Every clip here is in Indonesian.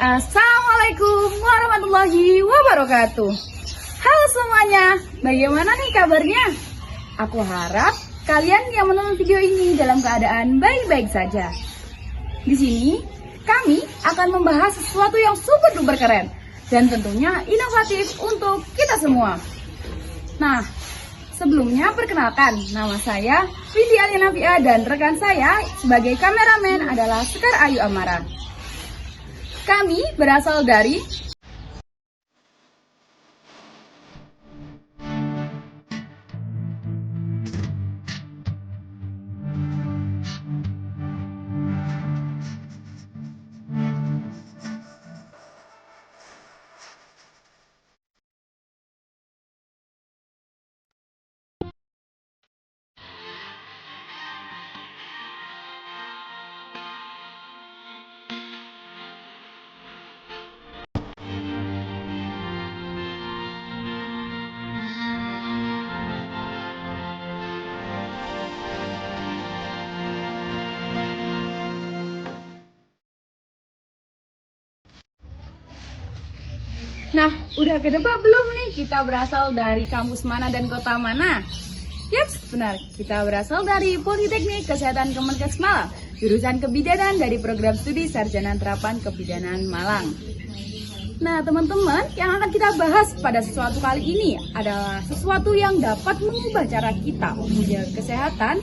Assalamualaikum warahmatullahi wabarakatuh. Halo semuanya, bagaimana nih kabarnya? Aku harap kalian yang menonton video ini dalam keadaan baik-baik saja. Di sini kami akan membahas sesuatu yang super duper keren dan tentunya inovatif untuk kita semua. Nah, sebelumnya perkenalkan, nama saya Vindi Aliana Fia dan rekan saya sebagai kameramen adalah Sekar Ayu Amara. Kami berasal dari Nah, udah ketebak belum nih kita berasal dari kampus mana dan kota mana? Yaps, benar. Kita berasal dari Politeknik Kesehatan Kemenkes Malang, jurusan kebidanan dari program studi Sarjana Terapan Kebidanan Malang. Nah, teman-teman, yang akan kita bahas pada sesuatu kali ini adalah sesuatu yang dapat mengubah cara kita menjaga kesehatan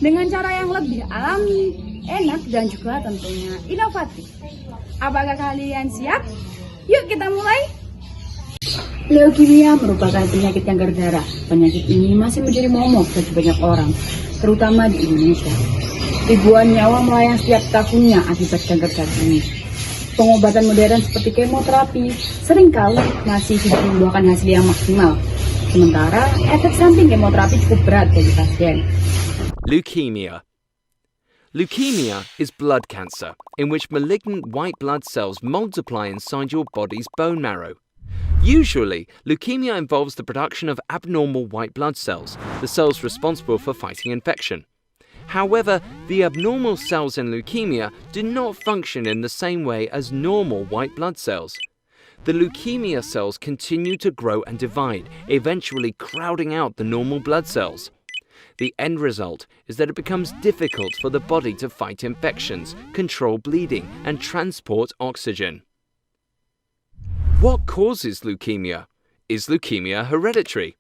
dengan cara yang lebih alami, enak, dan juga tentunya inovatif. Apakah kalian siap? Yuk kita mulai! Leukemia merupakan penyakit kanker darah. Penyakit ini masih menjadi momok bagi banyak orang, terutama di Indonesia. Ribuan nyawa melayang setiap tahunnya akibat kanker darah ini. Pengobatan modern seperti kemoterapi seringkali masih tidak membuahkan hasil yang maksimal. Sementara efek samping kemoterapi cukup berat bagi pasien. Leukemia. Leukemia is blood cancer in which malignant white blood cells multiply inside your body's bone marrow. Usually, leukemia involves the production of abnormal white blood cells, the cells responsible for fighting infection. However, the abnormal cells in leukemia do not function in the same way as normal white blood cells. The leukemia cells continue to grow and divide, eventually crowding out the normal blood cells. The end result is that it becomes difficult for the body to fight infections, control bleeding, and transport oxygen. What causes leukemia? Is leukemia hereditary?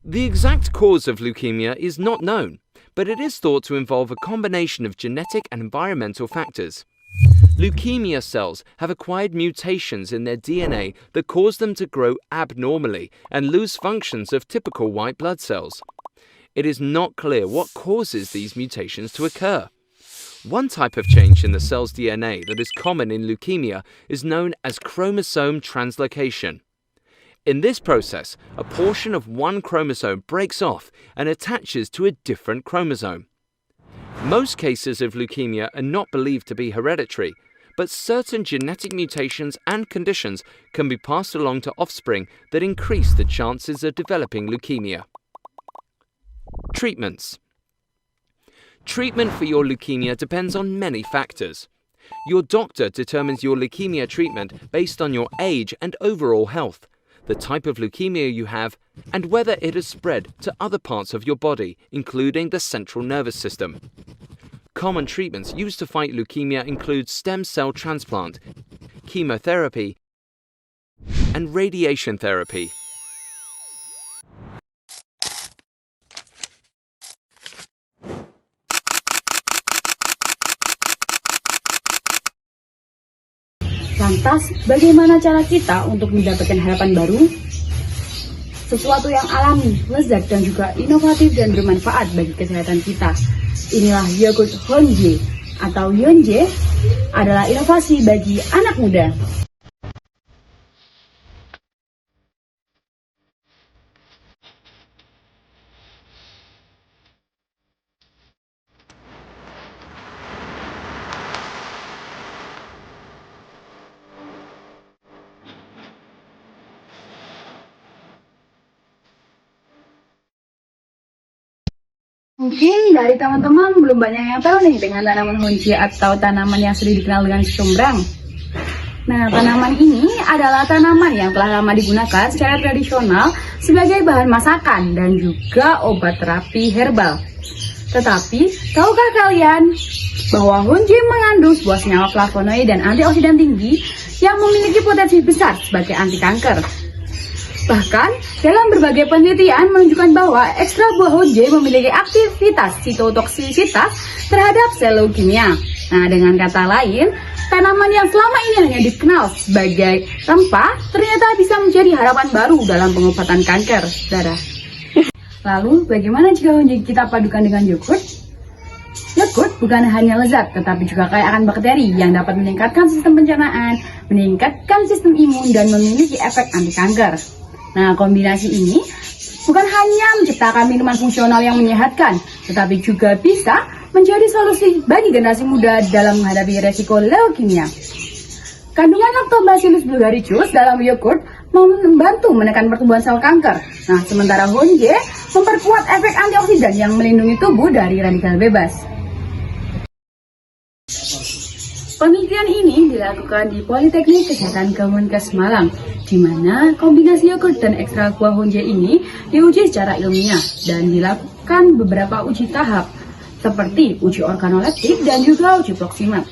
The exact cause of leukemia is not known, but it is thought to involve a combination of genetic and environmental factors. Leukemia cells have acquired mutations in their DNA that cause them to grow abnormally and lose functions of typical white blood cells. It is not clear what causes these mutations to occur. One type of change in the cell's DNA that is common in leukemia is known as chromosome translocation. In this process, a portion of one chromosome breaks off and attaches to a different chromosome. Most cases of leukemia are not believed to be hereditary, but certain genetic mutations and conditions can be passed along to offspring that increase the chances of developing leukemia. Treatments. Treatment for your leukemia depends on many factors. Your doctor determines your leukemia treatment based on your age and overall health, the type of leukemia you have, and whether it has spread to other parts of your body, including the central nervous system. Common treatments used to fight leukemia include stem cell transplant, chemotherapy, and radiation therapy. Lantas, bagaimana cara kita untuk mendapatkan harapan baru? Sesuatu yang alami, lezat, dan juga inovatif dan bermanfaat bagi kesehatan kita. Inilah yogurt Honje, atau Yonje adalah inovasi bagi anak muda. Mungkin dari teman-teman belum banyak yang tahu nih dengan tanaman honje atau tanaman yang sering dikenal dengan kecombrang. Nah, tanaman ini adalah tanaman yang telah lama digunakan secara tradisional sebagai bahan masakan dan juga obat terapi herbal. Tetapi, tahukah kalian bahwa honje mengandung sebuah senyawa flavonoid dan antioksidan tinggi yang memiliki potensi besar sebagai anti kanker? Bahkan, dalam berbagai penelitian menunjukkan bahwa ekstrak buah honje memiliki aktivitas sitotoksisitas terhadap sel leukemia. Nah, dengan kata lain, tanaman yang selama ini hanya dikenal sebagai rempah ternyata bisa menjadi harapan baru dalam pengobatan kanker darah. Lalu, bagaimana jika honje kita padukan dengan yogurt? Yogurt bukan hanya lezat, tetapi juga kaya akan bakteri yang dapat meningkatkan sistem pencernaan, meningkatkan sistem imun, dan memiliki efek anti kanker. Nah, kombinasi ini bukan hanya menciptakan minuman fungsional yang menyehatkan, tetapi juga bisa menjadi solusi bagi generasi muda dalam menghadapi resiko leukemia. Kandungan Lactobacillus bulgaricus dalam yogurt membantu menekan pertumbuhan sel kanker. Nah, sementara honje memperkuat efek antioksidan yang melindungi tubuh dari radikal bebas. Penelitian ini dilakukan di Politeknik Kesehatan Kemenkes Malang, di mana kombinasi yogurt dan ekstrak buah honje ini diuji secara ilmiah dan dilakukan beberapa uji tahap, seperti uji organoleptik dan juga uji proksimat.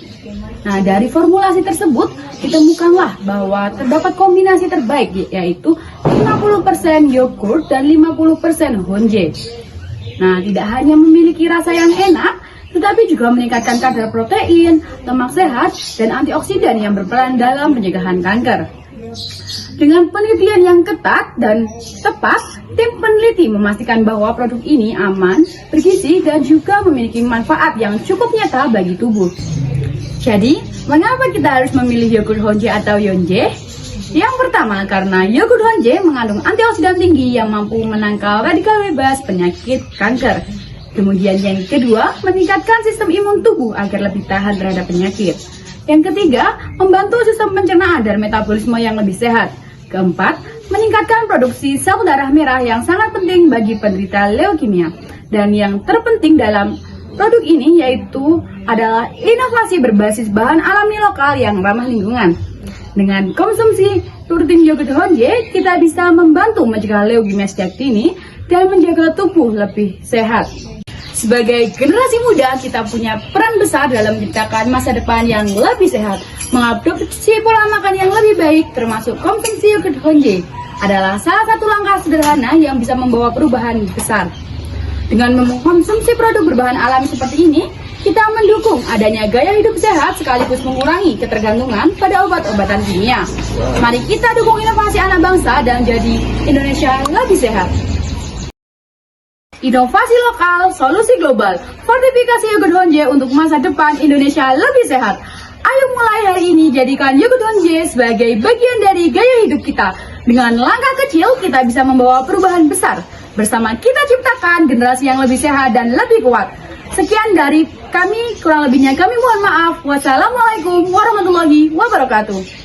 Nah, dari formulasi tersebut ditemukanlah bahwa terdapat kombinasi terbaik, yaitu 50% yogurt dan 50% honje. Nah, tidak hanya memiliki rasa yang enak, tetapi juga meningkatkan kadar protein, lemak sehat, dan antioksidan yang berperan dalam pencegahan kanker. Dengan penelitian yang ketat dan tepat, tim peneliti memastikan bahwa produk ini aman, bergizi, dan juga memiliki manfaat yang cukup nyata bagi tubuh. Jadi, mengapa kita harus memilih yogurt honje atau yonje? Yang pertama, karena yogurt honje mengandung antioksidan tinggi yang mampu menangkal radikal bebas penyakit kanker. Kemudian yang kedua, meningkatkan sistem imun tubuh agar lebih tahan terhadap penyakit. Yang ketiga, membantu sistem pencernaan dan metabolisme yang lebih sehat. Keempat, meningkatkan produksi sel darah merah yang sangat penting bagi penderita leukemia. Dan yang terpenting dalam produk ini yaitu adalah inovasi berbasis bahan alami lokal yang ramah lingkungan. Dengan konsumsi rutin yogurt honje, kita bisa membantu mencegah leukemia sejak dini dan menjaga tubuh lebih sehat. Sebagai generasi muda, kita punya peran besar dalam menciptakan masa depan yang lebih sehat. Mengadopsi pola makan yang lebih baik, termasuk konsumsi yogurt honje, adalah salah satu langkah sederhana yang bisa membawa perubahan besar. Dengan mengkonsumsi produk berbahan alami seperti ini, kita mendukung adanya gaya hidup sehat sekaligus mengurangi ketergantungan pada obat-obatan kimia. Mari kita dukung inovasi anak bangsa dan jadi Indonesia lebih sehat. Inovasi lokal, solusi global. Fortifikasi yogurt honje untuk masa depan Indonesia lebih sehat. Ayo mulai hari ini jadikan yogurt honje sebagai bagian dari gaya hidup kita. Dengan langkah kecil, kita bisa membawa perubahan besar. Bersama kita ciptakan generasi yang lebih sehat dan lebih kuat. Sekian dari kami, kurang lebihnya kami mohon maaf. Wassalamualaikum warahmatullahi wabarakatuh.